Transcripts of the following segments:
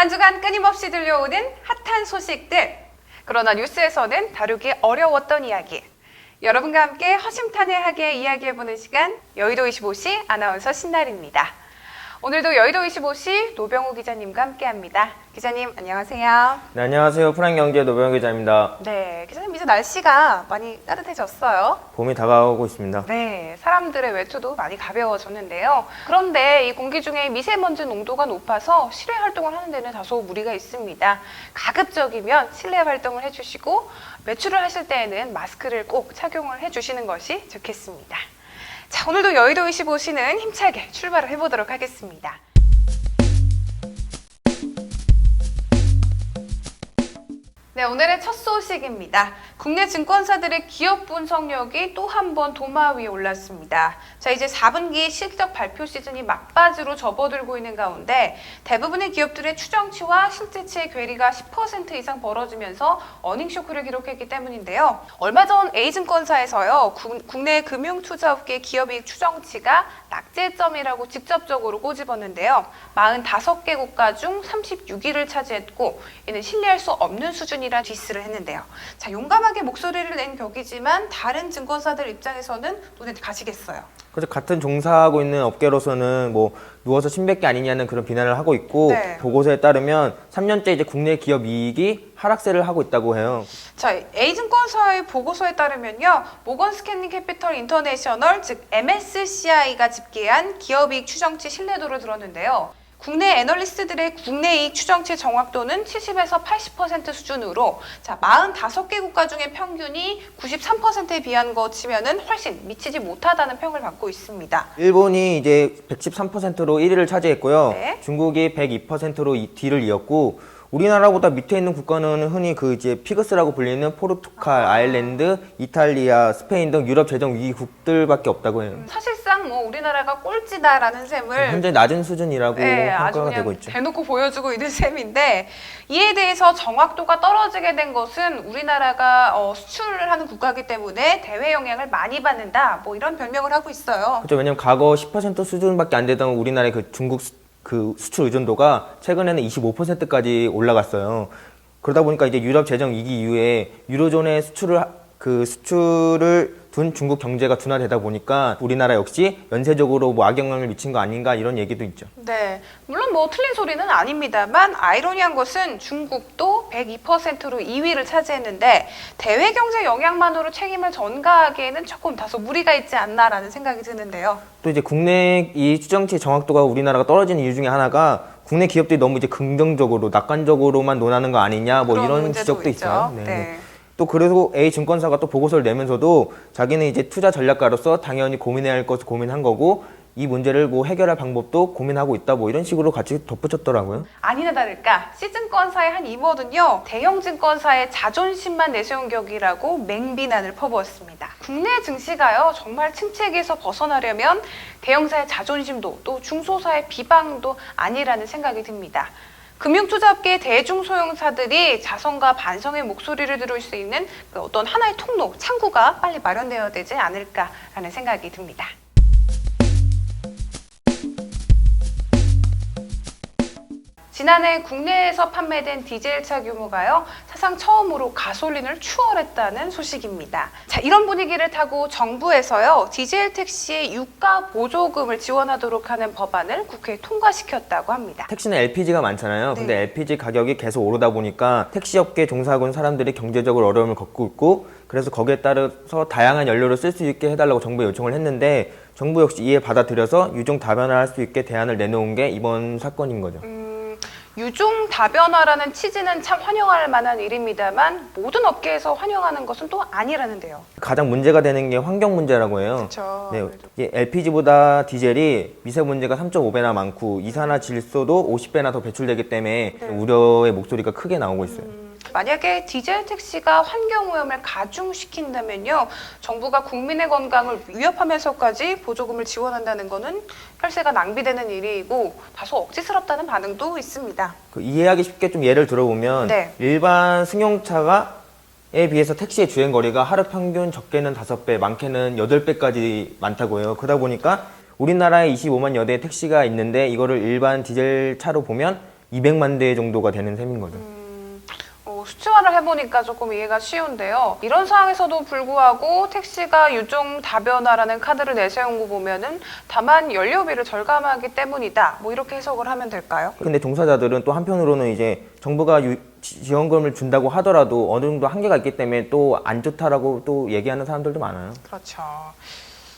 한 주간 끊임없이 들려오는 핫한 소식들. 그러나 뉴스에서는 다루기 어려웠던 이야기. 여러분과 함께 허심탄회하게 이야기해보는 시간, 여의도 25시 아나운서 신날입니다. 오늘도 여의도 25시 노병우 기자님과 함께합니다. 기자님 안녕하세요. 네, 안녕하세요. 프랑경제 노병우 기자입니다. 네, 기자님 이제 날씨가 많이 따뜻해졌어요. 봄이 다가오고 있습니다. 네, 사람들의 외투도 많이 가벼워졌는데요. 그런데 이 공기 중에 미세먼지 농도가 높아서 실외 활동을 하는 데는 다소 무리가 있습니다. 가급적이면 실내 활동을 해주시고 외출을 하실 때에는 마스크를 꼭 착용을 해주시는 것이 좋겠습니다. 자, 오늘도 여의도 25시는 힘차게 출발을 해보도록 하겠습니다. 네, 오늘의 첫 소식입니다. 국내 증권사들의 기업 분석력이 또 한 번 도마 위에 올랐습니다. 자, 이제 4분기 실적 발표 시즌이 막바지로 접어들고 있는 가운데 대부분의 기업들의 추정치와 실제치의 괴리가 10% 이상 벌어지면서 어닝 쇼크를 기록했기 때문인데요. 얼마 전 A증권사에서요, 국내 금융투자업계 기업이익 추정치가 낙제점이라고 직접적으로 꼬집었는데요. 45개 국가 중 36위를 차지했고, 이는 신뢰할 수 없는 수준이라 디스를 했는데요. 자, 용감하게 목소리를 낸 격이지만 다른 증권사들 입장에서는 눈에 가시겠어요. 그래서 같은 종사하고 있는 업계로서는 뭐 누워서 침뱉기 아니냐는 그런 비난을 하고 있고, 네. 보고서에 따르면 3년째 이제 국내 기업 이익이 하락세를 하고 있다고 해요. 자, A증권사의 보고서에 따르면요, 모건 스탠리 캐피털 인터내셔널, 즉 MSCI가 집계한 기업이익 추정치 신뢰도를 들었는데요. 국내 애널리스트들의 국내이익 추정치 정확도는 70에서 80% 수준으로, 자, 45개 국가 중에 평균이 93%에 비한 거 치면은 훨씬 미치지 못하다는 평을 받고 있습니다. 일본이 이제 113%로 1위를 차지했고요. 네. 중국이 102%로 뒤를 이었고, 우리나라보다 밑에 있는 국가는 흔히 그 이제 피그스라고 불리는 포르투갈, 아일랜드, 이탈리아, 스페인 등 유럽 재정 위기국들밖에 없다고 해요. 사실상 뭐 우리나라가 꼴찌다라는 셈을 현재 낮은 수준이라고 네, 아주 평가가 그냥 되고 있죠. 대놓고 보여주고 있는 셈인데, 이에 대해서 정확도가 떨어지게 된 것은 우리나라가 수출을 하는 국가이기 때문에 대외 영향을 많이 받는다, 뭐 이런 별명을 하고 있어요. 그렇죠. 왜냐면 과거 10% 수준밖에 안 되던 우리나라의 그 중국 그 수출 의존도가 최근에는 25%까지 올라갔어요. 그러다 보니까 이제 유럽 재정 위기 이후에 유로존의 수출을 둔 중국 경제가 둔화되다 보니까 우리나라 역시 연쇄적으로 뭐 악영향을 미친 거 아닌가 이런 얘기도 있죠. 네, 물론 뭐 틀린 소리는 아닙니다만 아이러니한 것은 중국도 102%로 2위를 차지했는데 대외 경제 영향만으로 책임을 전가하기에는 조금 다소 무리가 있지 않나라는 생각이 드는데요. 또 이제 국내 이 추정치 정확도가 우리나라가 떨어지는 이유 중에 하나가 국내 기업들이 너무 이제 긍정적으로 낙관적으로만 논하는 거 아니냐 뭐 이런 지적도 있어요. 네. 네. 또 그래서 A증권사가 또 보고서를 내면서도 자기는 이제 투자 전략가로서 당연히 고민해야 할 것을 고민한 거고, 이 문제를 뭐 해결할 방법도 고민하고 있다 뭐 이런 식으로 같이 덧붙였더라고요. 아니나 다를까 C증권사의 한 임원은요, 대형 증권사의 자존심만 내세운 격이라고 맹비난을 퍼부었습니다. 국내 증시가요, 정말 침체기에서 벗어나려면 대형사의 자존심도 또 중소사의 비방도 아니라는 생각이 듭니다. 금융투자업계의 대중소형사들이 자성과 반성의 목소리를 들을 수 있는 어떤 하나의 통로, 창구가 빨리 마련되어야 되지 않을까라는 생각이 듭니다. 지난해 국내에서 판매된 디젤차 규모가요, 사상 처음으로 가솔린을 추월했다는 소식입니다. 자, 이런 분위기를 타고 정부에서요, 디젤 택시의 유가 보조금을 지원하도록 하는 법안을 국회에 통과시켰다고 합니다. 택시는 LPG가 많잖아요. 근데 네. LPG 가격이 계속 오르다 보니까 택시업계에 종사하고 있는 사람들이 경제적으로 어려움을 겪고 있고, 그래서 거기에 따라서 다양한 연료를 쓸 수 있게 해달라고 정부에 요청을 했는데, 정부 역시 이에 받아들여서 유종 다변화를 할 수 있게 대안을 내놓은 게 이번 사건인 거죠. 유종 다변화라는 취지는 참 환영할 만한 일입니다만 모든 업계에서 환영하는 것은 또 아니라는데요. 가장 문제가 되는 게 환경 문제라고 해요. 그렇죠. 네, LPG보다 디젤이 미세먼지가 3.5배나 많고 이산화질소도 50배나 더 배출되기 때문에 우려의 목소리가 크게 나오고 있어요. 만약에 디젤 택시가 환경오염을 가중시킨다면요, 정부가 국민의 건강을 위협하면서까지 보조금을 지원한다는 것은 혈세가 낭비되는 일이고 다소 억지스럽다는 반응도 있습니다. 이해하기 쉽게 좀 예를 들어보면, 네. 일반 승용차에 비해서 택시의 주행거리가 하루 평균 적게는 5배, 많게는 8배까지 많다고 해요. 그러다 보니까 우리나라에 25만 여대의 택시가 있는데 이거를 일반 디젤 차로 보면 200만 대 정도가 되는 셈인 거죠. 수치화를 해보니까 조금 이해가 쉬운데요. 이런 상황에서도 불구하고 택시가 유종 다변화라는 카드를 내세운 거 보면은 다만 연료비를 절감하기 때문이다. 뭐 이렇게 해석을 하면 될까요? 근데 종사자들은 또 한편으로는 이제 정부가 지원금을 준다고 하더라도 어느 정도 한계가 있기 때문에 또 안 좋다라고 또 얘기하는 사람들도 많아요. 그렇죠.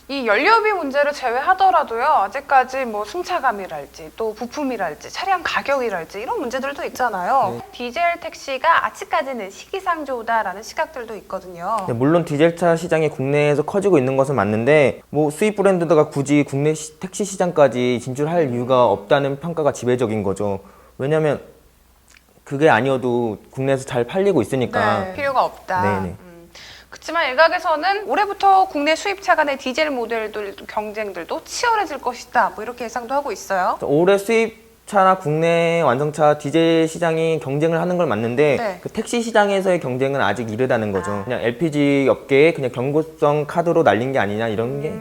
이 연료비 문제를 제외하더라도요, 아직까지 뭐 승차감이랄지 또 부품이랄지 차량 가격이랄지 이런 문제들도 있잖아요. 디젤 택시가 아직까지는 시기상조다라는 시각들도 있거든요. 물론 디젤차 시장이 국내에서 커지고 있는 것은 맞는데 뭐 수입 브랜드가 굳이 국내 택시 시장까지 진출할 이유가 없다는 평가가 지배적인 거죠. 왜냐하면 그게 아니어도 국내에서 잘 팔리고 있으니까. 필요가 없다. 네네. 그렇지만 일각에서는 올해부터 국내 수입차 간의 디젤 모델들 경쟁들도 치열해질 것이다. 뭐 이렇게 예상도 하고 있어요. 올해 수입차나 국내 완성차 디젤 시장이 경쟁을 하는 걸 맞는데 그 택시 시장에서의 경쟁은 아직 이르다는 거죠. 그냥 LPG 업계에 그냥 경고성 카드로 날린 게 아니냐 이런 게.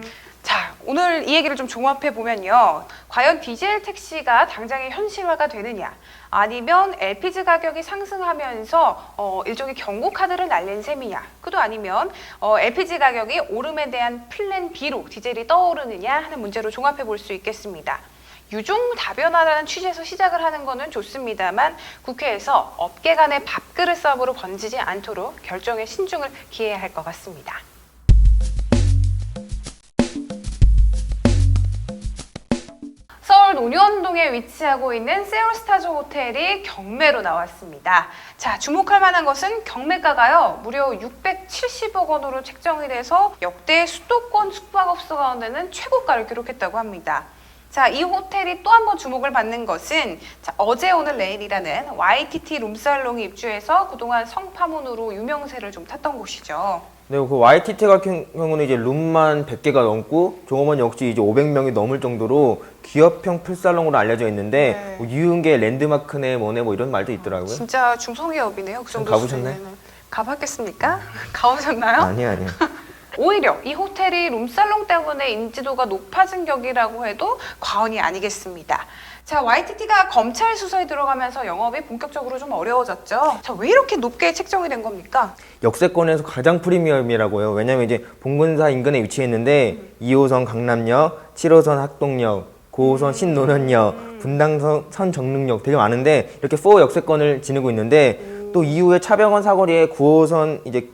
자, 오늘 이 얘기를 좀 종합해 보면요. 과연 디젤 택시가 당장의 현실화가 되느냐? 아니면 LPG 가격이 상승하면서 일종의 경고 카드를 날린 셈이냐? 그도 아니면 LPG 가격이 오름에 대한 플랜 B로 디젤이 떠오르느냐 하는 문제로 종합해 볼 수 있겠습니다. 유종 다변화라는 취지에서 시작을 하는 거는 좋습니다만 국회에서 업계 간의 밥그릇 싸움으로 번지지 않도록 결정에 신중을 기해야 할 것 같습니다. 서울 논현동에 위치하고 있는 세울스타즈 호텔이 경매로 나왔습니다. 자, 주목할 만한 것은 경매가가요, 무려 670억 원으로 책정이 돼서 역대 수도권 숙박업소 가운데는 최고가를 기록했다고 합니다. 자, 이 호텔이 또 한 번 주목을 받는 것은 어제 오늘 내일이라는 YTT 룸살롱이 입주해서 그동안 성파문으로 유명세를 좀 탔던 곳이죠. 네, 그 YTT 같은 경우는 이제 룸만 100개가 넘고 종업원 역시 이제 500명이 넘을 정도로 기업형 풀살롱으로 알려져 있는데 뭐 유흥계 랜드마크네 뭐네 뭐 이런 말도 있더라고요. 진짜 중소기업이네요. 그 정도 가보셨나요? 수준에는. 가봤겠습니까? 가보셨나요? 아니요. 오히려 이 호텔이 룸살롱 때문에 인지도가 높아진 격이라고 해도 과언이 아니겠습니다. 자, YTT가 검찰 수사에 들어가면서 영업이 본격적으로 좀 어려워졌죠. 자, 왜 이렇게 높게 책정이 된 겁니까? 역세권에서 가장 프리미엄이라고요. 왜냐면 이제 봉근사 인근에 위치했는데 2호선 강남역, 7호선 학동역, 9호선 신논현역, 분당선 정릉역 되게 많은데 이렇게 4 역세권을 지니고 있는데 또 이후에 차병원 사거리에 9호선 이제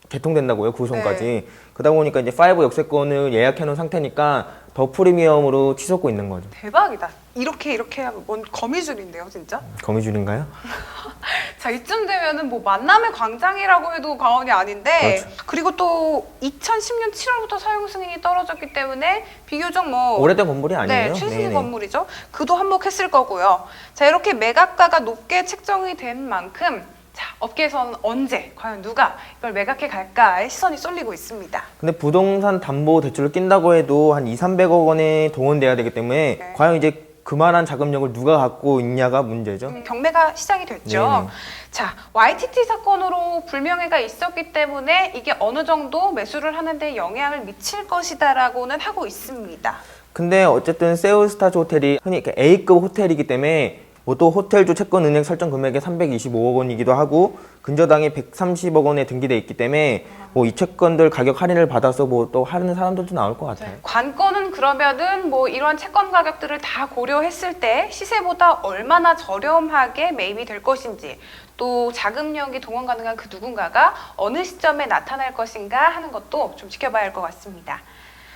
개통된다고요. 9호선까지. 그러다 보니까 이제 5 역세권을 예약해 놓은 상태니까 더 프리미엄으로 치솟고 있는 거죠. 대박이다. 이렇게 하면 뭔 거미줄인데요, 진짜? 거미줄인가요? 자, 이쯤 되면은 뭐 만남의 광장이라고 해도 과언이 아닌데, 그렇죠. 그리고 또 2010년 7월부터 사용 승인이 떨어졌기 때문에 비교적 뭐 오래된 건물이 아니에요? 최신 네네. 건물이죠. 그도 한몫했을 거고요. 자, 이렇게 매각가가 높게 책정이 된 만큼 자, 업계에서는 언제, 과연 누가 이걸 매각해 갈까에 시선이 쏠리고 있습니다. 근데 부동산 담보 대출을 낀다고 해도 한 200~300억 원에 동원돼야 되기 때문에 과연 이제 그만한 자금력을 누가 갖고 있냐가 문제죠. 경매가 시작이 됐죠. 네네. 자, YTT 사건으로 불명예가 있었기 때문에 이게 어느 정도 매수를 하는데 영향을 미칠 것이다라고는 하고 있습니다. 근데 어쨌든 세울스타즈 호텔이 흔히 이렇게 A급 호텔이기 때문에 뭐 또 호텔주 채권 은행 설정 금액이 325억 원이기도 하고 근저당이 130억 원에 등기돼 있기 때문에 뭐 이 채권들 가격 할인을 받아서 뭐 또 하는 사람들도 나올 것 같아요. 관건은 그러면은 뭐 이러한 채권 가격들을 다 고려했을 때 시세보다 얼마나 저렴하게 매입이 될 것인지 또 자금력이 동원 가능한 그 누군가가 어느 시점에 나타날 것인가 하는 것도 좀 지켜봐야 할 것 같습니다.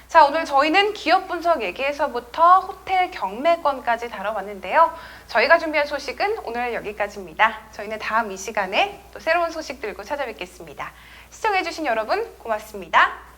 자, 오늘 저희는 기업 분석 얘기에서부터 호텔 경매권까지 다뤄봤는데요. 저희가 준비한 소식은 오늘 여기까지입니다. 저희는 다음 이 시간에 또 새로운 소식 들고 찾아뵙겠습니다. 시청해주신 여러분 고맙습니다.